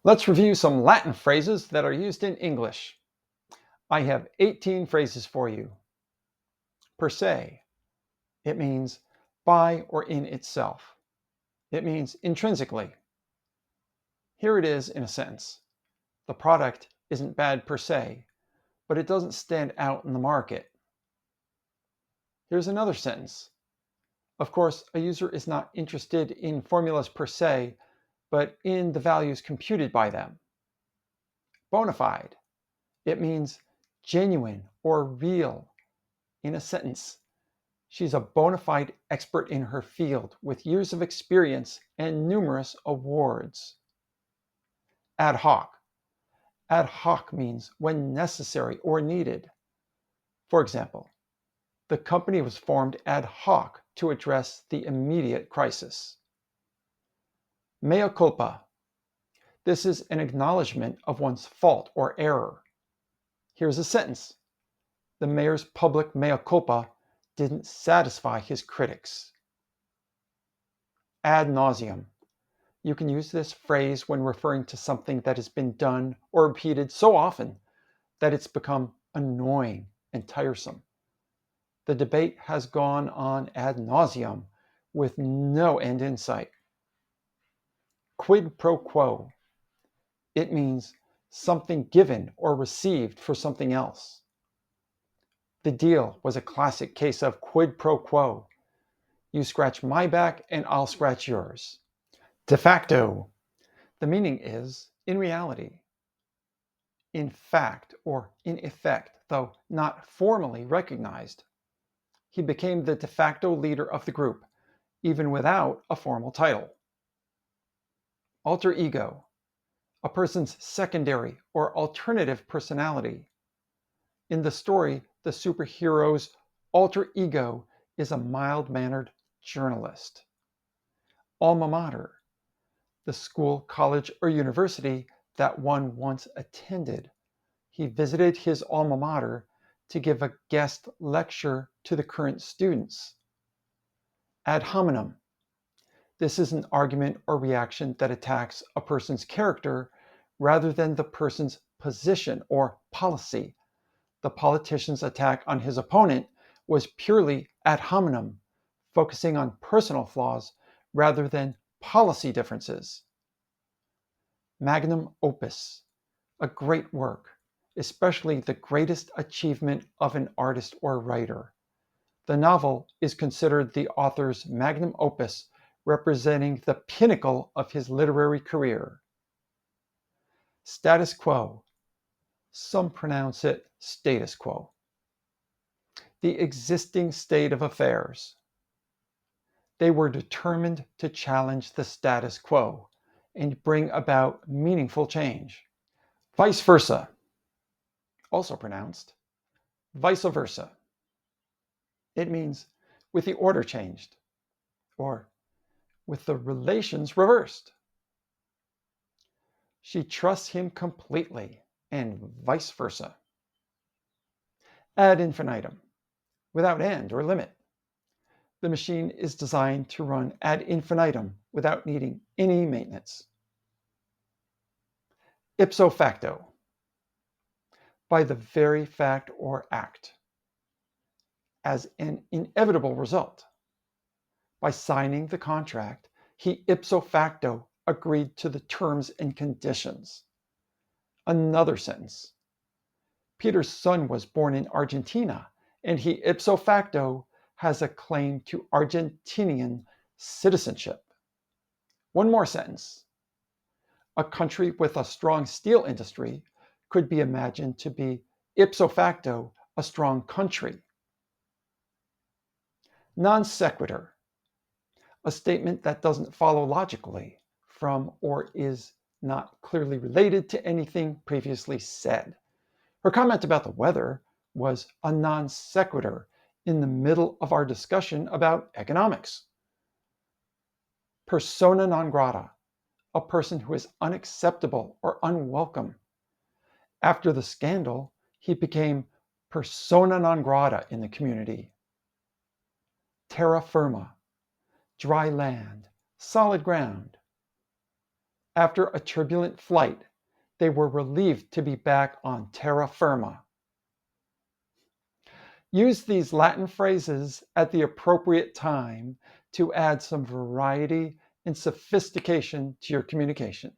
Let's review some Latin phrases that are used in English. I have 18 phrases for you. Per se, it means by or in itself. It means intrinsically. Here it is in a sentence. The product isn't bad per se, but it doesn't stand out in the market. Here's another sentence. Of course, a user is not interested in formulas per se, but in the values computed by them. Bona fide. It means genuine or real. In a sentence, she's a bona fide expert in her field with years of experience and numerous awards. Ad hoc. Ad hoc means when necessary or needed. For example, the company was formed ad hoc to address the immediate crisis. Mea culpa. This is an acknowledgement of one's fault or error. Here's a sentence. The mayor's public mea culpa didn't satisfy his critics. Ad nauseum. You can use this phrase when referring to something that has been done or repeated so often that it's become annoying and tiresome. The debate has gone on ad nauseum with no end in sight. Quid pro quo. It means something given or received for something else. The deal was a classic case of quid pro quo. You scratch my back and I'll scratch yours. De facto. The meaning is in reality, in fact, or in effect, though not formally recognized. He became the de facto leader of the group, even without a formal title. Alter ego. A person's secondary or alternative personality. In the story, the superhero's alter ego is a mild-mannered journalist. Alma mater. The school, college, or university that one once attended. He visited his alma mater to give a guest lecture to the current students. Ad hominem. This is an argument or reaction that attacks a person's character rather than the person's position or policy. The politician's attack on his opponent was purely ad hominem, focusing on personal flaws rather than policy differences. Magnum opus, a great work, especially the greatest achievement of an artist or writer. The novel is considered the author's magnum opus, representing the pinnacle of his literary career. Status quo. Some pronounce it status quo. The existing state of affairs. They were determined to challenge the status quo and bring about meaningful change. Vice versa. Also pronounced vice versa. It means with the order changed, or with the relations reversed. She trusts him completely, and vice versa. Ad infinitum, without end or limit. The machine is designed to run ad infinitum without needing any maintenance. Ipso facto, by the very fact or act, as an inevitable result. By signing the contract, he ipso facto agreed to the terms and conditions. Another sentence. Peter's son was born in Argentina, and he ipso facto has a claim to Argentinian citizenship. One more sentence. A country with a strong steel industry could be imagined to be ipso facto a strong country. Non sequitur. A statement that doesn't follow logically from or is not clearly related to anything previously said. Her comment about the weather was a non sequitur in the middle of our discussion about economics. Persona non grata, a person who is unacceptable or unwelcome. After the scandal, he became persona non grata in the community. Terra firma, dry land, solid ground. After a turbulent flight, they were relieved to be back on terra firma. Use these Latin phrases at the appropriate time to add some variety and sophistication to your communication.